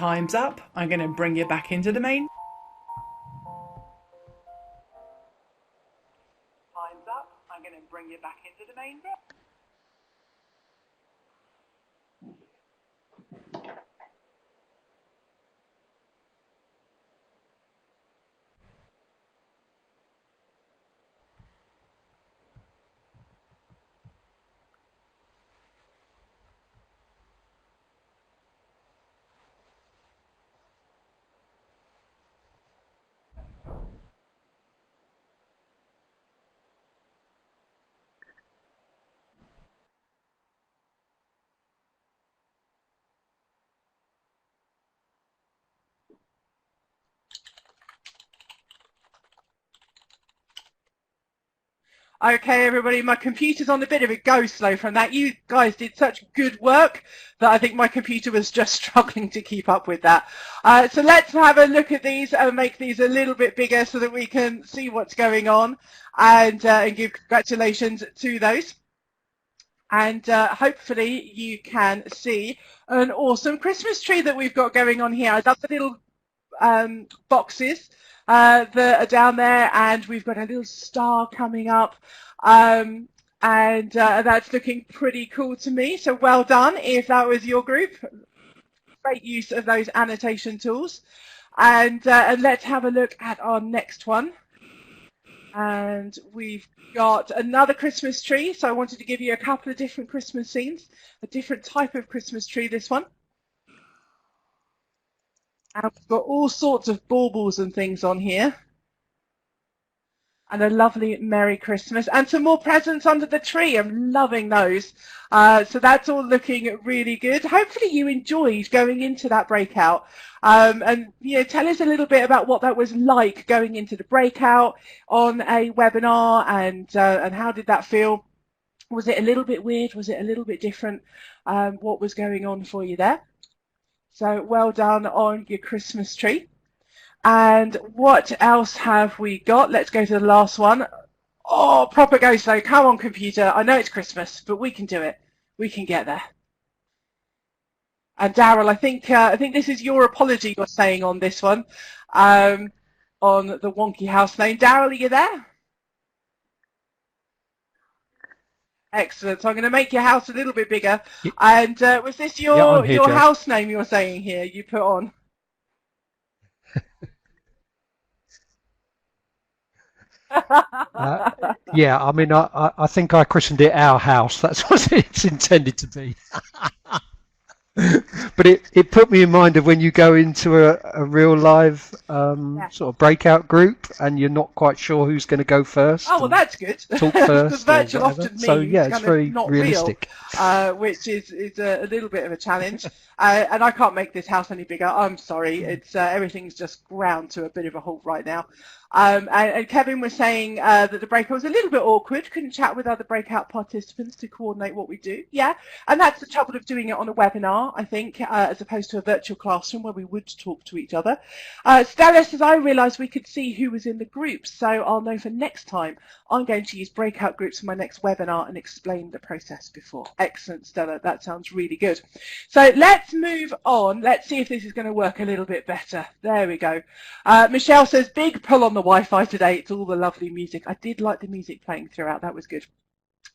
Time's up. I'm going to bring you back into the main. Time's up. I'm going to bring you back into the main room. Okay, everybody, my computer's on a bit of a go slow from that. You guys did such good work that I think my computer was just struggling to keep up with that. So let's have a look at these and make these a little bit bigger so that we can see what's going on and give congratulations to those. And hopefully you can see an awesome Christmas tree that we've got going on here. I love the little boxes that are down there, and we've got a little star coming up, and that's looking pretty cool to me. So well done if that was your group. Great use of those annotation tools. And let's have a look at our next one. And we've got another Christmas tree. So I wanted to give you a couple of different Christmas scenes, a different type of Christmas tree, this one. And we've got all sorts of baubles and things on here. And a lovely Merry Christmas. And some more presents under the tree. I'm loving those. So that's all looking really good. Hopefully you enjoyed going into that breakout. And you know, tell us a little bit about what that was like going into the breakout on a webinar, and how did that feel? Was it a little bit weird? Was it a little bit different? What was going on for you there? So well done on your Christmas tree. And what else have we got? Let's go to the last one. Oh, proper go slow. Come on, computer. I know it's Christmas, but we can do it. We can get there. And Daryl, I think this is your apology you're saying on this one, on the wonky house name. Daryl, are you there? Excellent. So I'm going to make your house a little bit bigger. And was this your house name you're saying here you put on? Yeah, I mean, I think I christened it Our House. That's what it's intended to be. But it put me in mind of when you go into a real live sort of breakout group and you're not quite sure who's going to go first. Oh, well, that's good. Talk first. Because virtual often means so yeah, it's very not realistic. Real, which is a little bit of a challenge. And I can't make this house any bigger. I'm sorry. It's everything's just ground to a bit of a halt right now. And Kevin was saying that the breakout was a little bit awkward, couldn't chat with other breakout participants to coordinate what we do. Yeah, and that's the trouble of doing it on a webinar, I think, as opposed to a virtual classroom where we would talk to each other. Stella says, I realised we could see who was in the group, so I'll know for next time. I'm going to use breakout groups for my next webinar and explain the process before. Excellent, Stella. That sounds really good. So let's move on. Let's see if this is going to work a little bit better. There we go. Michelle says, big pull on the Wi-Fi today. It's all the lovely music. I did like the music playing throughout. That was good.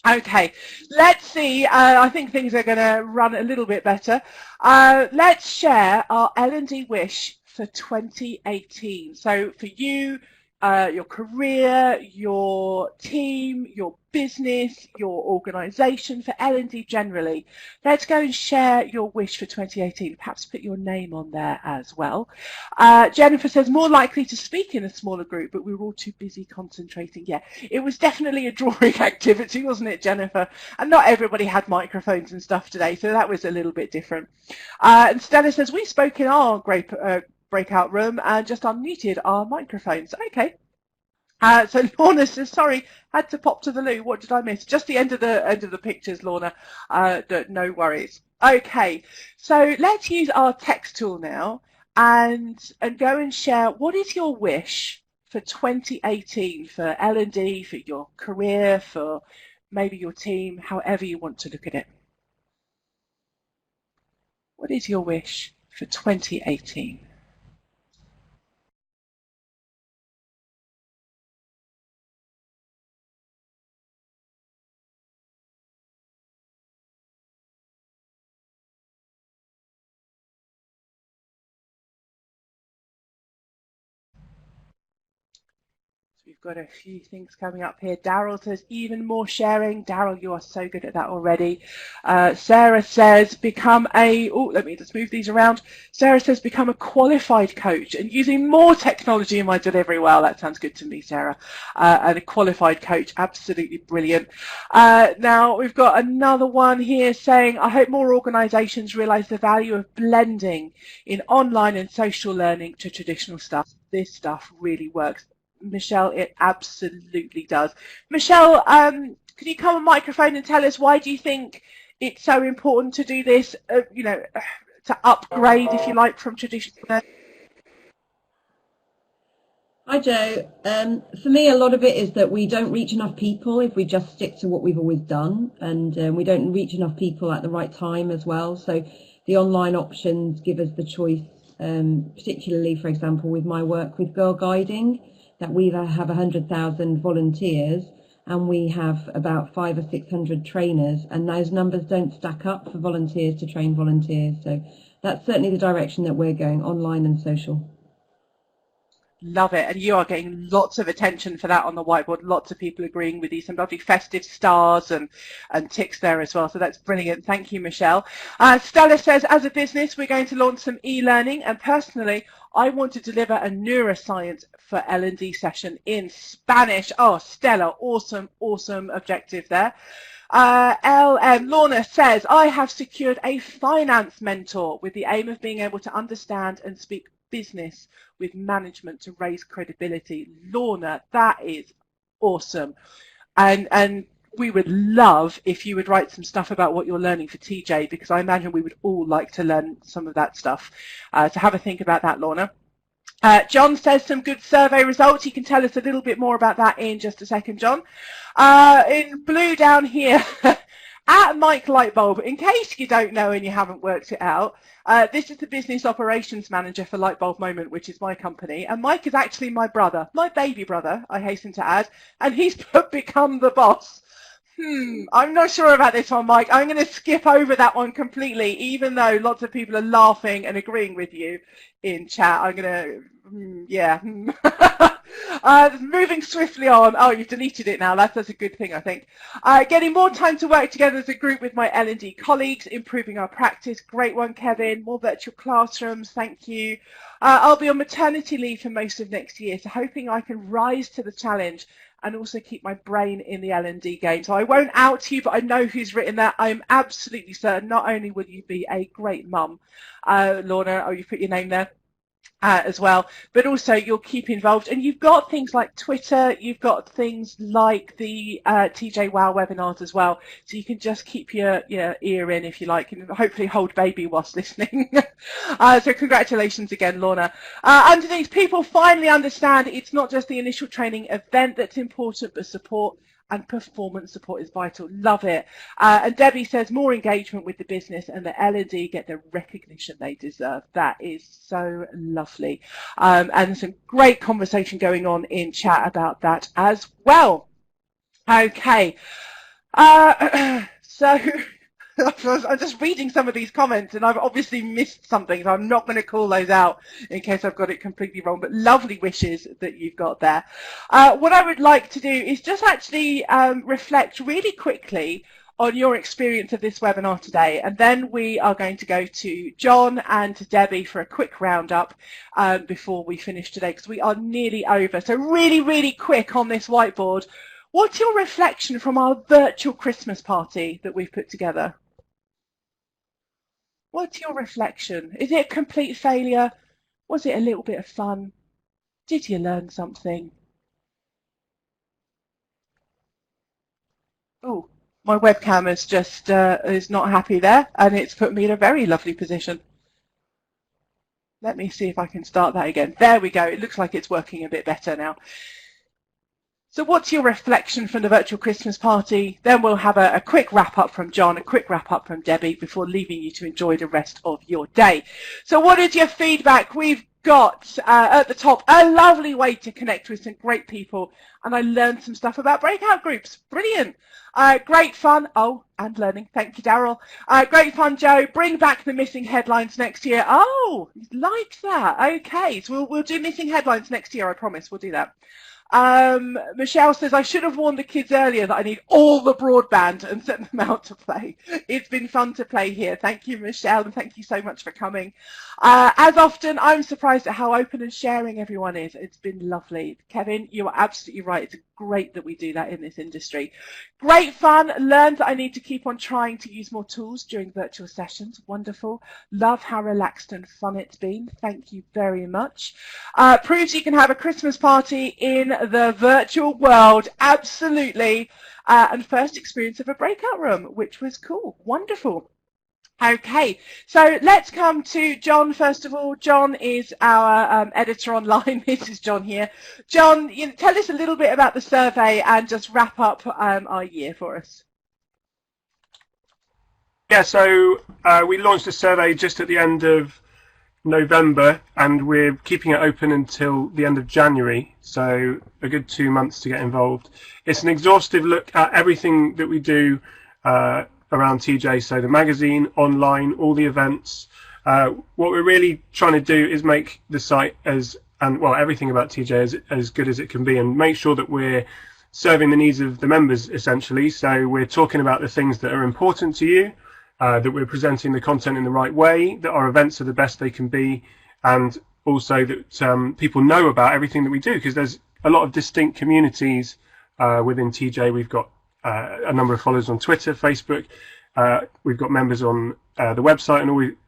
Okay, let's see. I think things are going to run a little bit better. Let's share our L&D wish for 2018. So for you, your career, your team, your business, your organisation, for L&D generally. Let's go and share your wish for 2018. Perhaps put your name on there as well. Jennifer says, more likely to speak in a smaller group, but we were all too busy concentrating. Yeah, it was definitely a drawing activity, wasn't it, Jennifer? And not everybody had microphones and stuff today, so that was a little bit different. And Stella says, we spoke in our breakout room and just unmuted our microphones. Okay. So Lorna says, sorry, had to pop to the loo. What did I miss? Just the end of the pictures, Lorna. No worries. Okay, so let's use our text tool now and go and share what is your wish for 2018 for L&D, for your career, for maybe your team, however you want to look at it. What is your wish for 2018? We've got a few things coming up here. Daryl says even more sharing. Daryl, you are so good at that already. Sarah says become a, let me just move these around. Sarah says become a qualified coach and using more technology in my delivery. Well, that sounds good to me, Sarah. And a qualified coach, absolutely brilliant. Now we've got another one here saying, I hope more organisations realise the value of blending in online and social learning to traditional stuff. This stuff really works. Michelle, it absolutely does. Michelle, can you come on microphone and tell us why do you think it's so important to do this, to upgrade, if you like, from traditional learning? Hi Joe. For me, a lot of it is that we don't reach enough people if we just stick to what we've always done, and we don't reach enough people at the right time as well. So the online options give us the choice, particularly, for example, with my work with Girl Guiding, that we have 100,000 volunteers and we have about 500 or 600 trainers, and those numbers don't stack up for volunteers to train volunteers. So that's certainly the direction that we're going, online and social. Love it. And you are getting lots of attention for that on the whiteboard. Lots of people agreeing with you. Some lovely festive stars and ticks there as well. So that's brilliant. Thank you, Michelle. Stella says, as a business, we're going to launch some e-learning. And personally, I want to deliver a neuroscience for L&D session in Spanish. Oh, Stella, awesome, awesome objective there. Lorna says, I have secured a finance mentor with the aim of being able to understand and speak business with management to raise credibility. Lorna, that is awesome. And we would love if you would write some stuff about what you're learning for TJ, because I imagine we would all like to learn some of that stuff. So have a think about that, Lorna. John says some good survey results. You can tell us a little bit more about that in just a second, John. In blue down here, at Mike Lightbulb, in case you don't know and you haven't worked it out, this is the business operations manager for Lightbulb Moment, which is my company. And Mike is actually my brother, my baby brother, I hasten to add, and he's become the boss. I'm not sure about this one, Mike. I'm going to skip over that one completely, even though lots of people are laughing and agreeing with you in chat. I'm going to, yeah. Moving swiftly on. Oh, you've deleted it now. That's a good thing, I think. Getting more time to work together as a group with my L&D colleagues, improving our practice. Great one, Kevin. More virtual classrooms. Thank you. I'll be on maternity leave for most of next year, so hoping I can rise to the challenge and also keep my brain in the L&D game. So I won't out to you, but I know who's written that. I'm absolutely certain not only will you be a great mum, Lorna, oh, you put your name there, as well, but also you'll keep involved. And you've got things like Twitter, you've got things like the TJwow webinars as well, so you can just keep your ear in, if you like, and hopefully hold baby whilst listening. So congratulations again, Lorna. Underneath, people finally understand it's not just the initial training event that's important, but support and performance support is vital. Love it. And Debbie says more engagement with the business and the L&D get the recognition they deserve. That is so lovely. And some great conversation going on in chat about that as well. Okay. So I'm just reading some of these comments and I've obviously missed something, so I'm not going to call those out in case I've got it completely wrong, but lovely wishes that you've got there. What I would like to do is just actually reflect really quickly on your experience of this webinar today, and then we are going to go to John and to Debbie for a quick roundup before we finish today, because we are nearly over. So really, really quick on this whiteboard. What's your reflection from our virtual Christmas party that we've put together? What's your reflection? Is it a complete failure? Was it a little bit of fun? Did you learn something? Oh, my webcam is just is not happy there, and it's put me in a very lovely position. Let me see if I can start that again. There we go. It looks like it's working a bit better now. So what's your reflection from the virtual Christmas party? Then we'll have a quick wrap up from John, a quick wrap up from Debbie before leaving you to enjoy the rest of your day. So what is your feedback? We've got at the top a lovely way to connect with some great people, and I learned some stuff about breakout groups. Brilliant. Great fun. Oh, and learning. Thank you, Daryl. Great fun, Joe. Bring back the missing headlines next year. Oh, like that. Okay, so we'll do missing headlines next year. I promise we'll do that. Michelle says, I should have warned the kids earlier that I need all the broadband and sent them out to play. It's been fun to play here. Thank you, Michelle, and thank you so much for coming. As often, I'm surprised at how open and sharing everyone is. It's been lovely. Kevin, you are absolutely right. It's great that we do that in this industry. Great fun. Learned that I need to keep on trying to use more tools during virtual sessions. Wonderful. Love how relaxed and fun it's been. Thank you very much. Proves you can have a Christmas party in the virtual world. Absolutely. And first experience of a breakout room, which was cool. Wonderful. Okay, so let's come to John first of all. John is our editor online. This is John here. John, tell us a little bit about the survey and just wrap up our year for us. Yeah, so we launched a survey just at the end of November, and we're keeping it open until the end of January, so a good 2 months to get involved. It's an exhaustive look at everything that we do around TJ, so the magazine, online, all the events. What we're really trying to do is make the site everything about TJ as good as it can be, and make sure that we're serving the needs of the members, essentially. So we're talking about the things that are important to you, that we're presenting the content in the right way, that our events are the best they can be, and also that people know about everything that we do, because there's a lot of distinct communities within TJ. We've got a number of followers on Twitter, Facebook. We've got members on the website,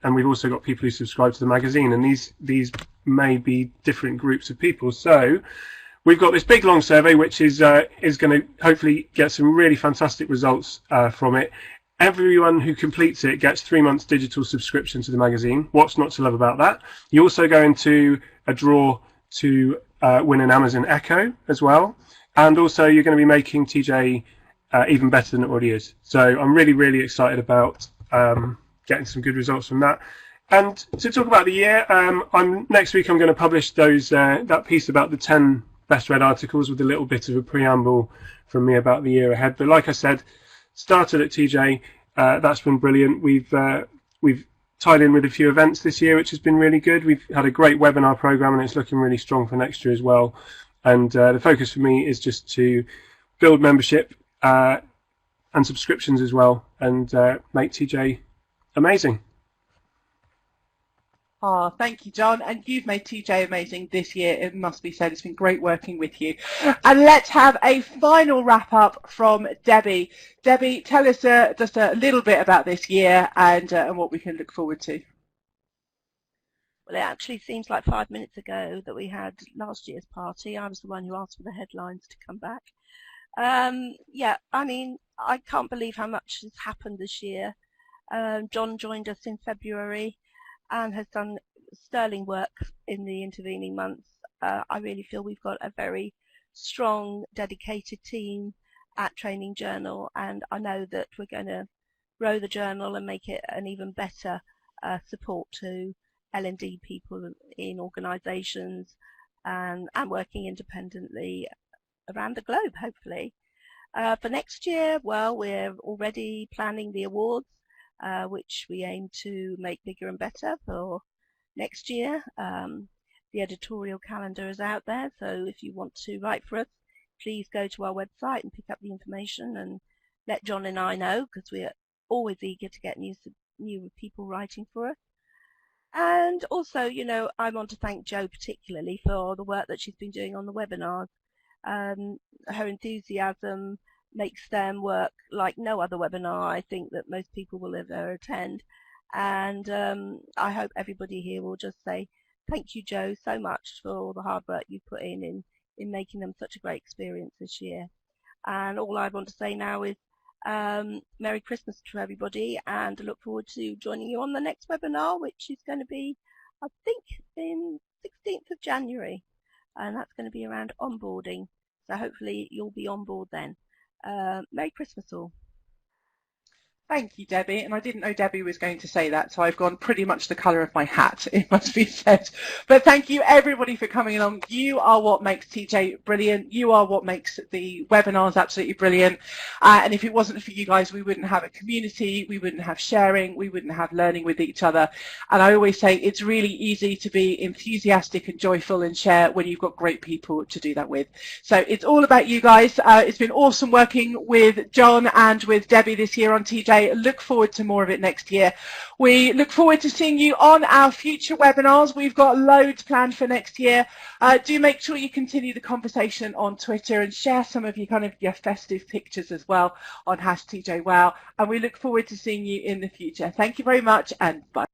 and we've also got people who subscribe to the magazine, and these may be different groups of people. So we've got this big long survey, which is going to hopefully get some really fantastic results from it. Everyone who completes it gets 3 months digital subscription to the magazine. What's not to love about that? You also go into a draw to win an Amazon Echo as well, and also you're going to be making TJ even better than it already is. So I'm really, really excited about getting some good results from that. And to talk about the year, next week I'm going to publish that piece about the 10 best read articles with a little bit of a preamble from me about the year ahead. But like I said, started at TJ, that's been brilliant. We've tied in with a few events this year, which has been really good. We've had a great webinar program, and it's looking really strong for next year as well. And the focus for me is just to build membership and subscriptions as well, and make TJ amazing. Oh, thank you, John. And you've made TJ amazing this year, it must be said. It's been great working with you. And let's have a final wrap up from Debbie. Debbie, tell us just a little bit about this year and what we can look forward to. Well, it actually seems like 5 minutes ago that we had last year's party. I was the one who asked for the headlines to come back. Yeah, I mean, I can't believe how much has happened this year. John joined us in February and has done sterling work in the intervening months. I really feel we've got a very strong, dedicated team at Training Journal, and I know that we're going to grow the journal and make it an even better support to L&D people in organisations and working independently around the globe, hopefully. For next year, well, we're already planning the awards, which we aim to make bigger and better for next year. The editorial calendar is out there, so if you want to write for us, please go to our website and pick up the information and let John and I know, because we're always eager to get new people writing for us. And also, you know, I want to thank Jo particularly for the work that she's been doing on the webinars. Her enthusiasm makes them work like no other webinar I think that most people will ever attend. And I hope everybody here will just say thank you, Jo, so much for all the hard work you put in making them such a great experience this year. And all I want to say now is Merry Christmas to everybody, and I look forward to joining you on the next webinar, which is going to be, I think, in 16th of January, and that's going to be around onboarding. So hopefully you'll be on board then. Merry Christmas all. Thank you, Debbie. And I didn't know Debbie was going to say that, so I've gone pretty much the colour of my hat, it must be said. But thank you, everybody, for coming along. You are what makes TJ brilliant. You are what makes the webinars absolutely brilliant. And if it wasn't for you guys, we wouldn't have a community, we wouldn't have sharing, we wouldn't have learning with each other. And I always say it's really easy to be enthusiastic and joyful and share when you've got great people to do that with. So it's all about you guys. It's been awesome working with John and with Debbie this year on TJ. Look forward to more of it next year. We look forward to seeing you on our future webinars. We've got loads planned for next year. Do make sure you continue the conversation on Twitter and share some of your festive pictures as well on #TJwow. And we look forward to seeing you in the future. Thank you very much and bye.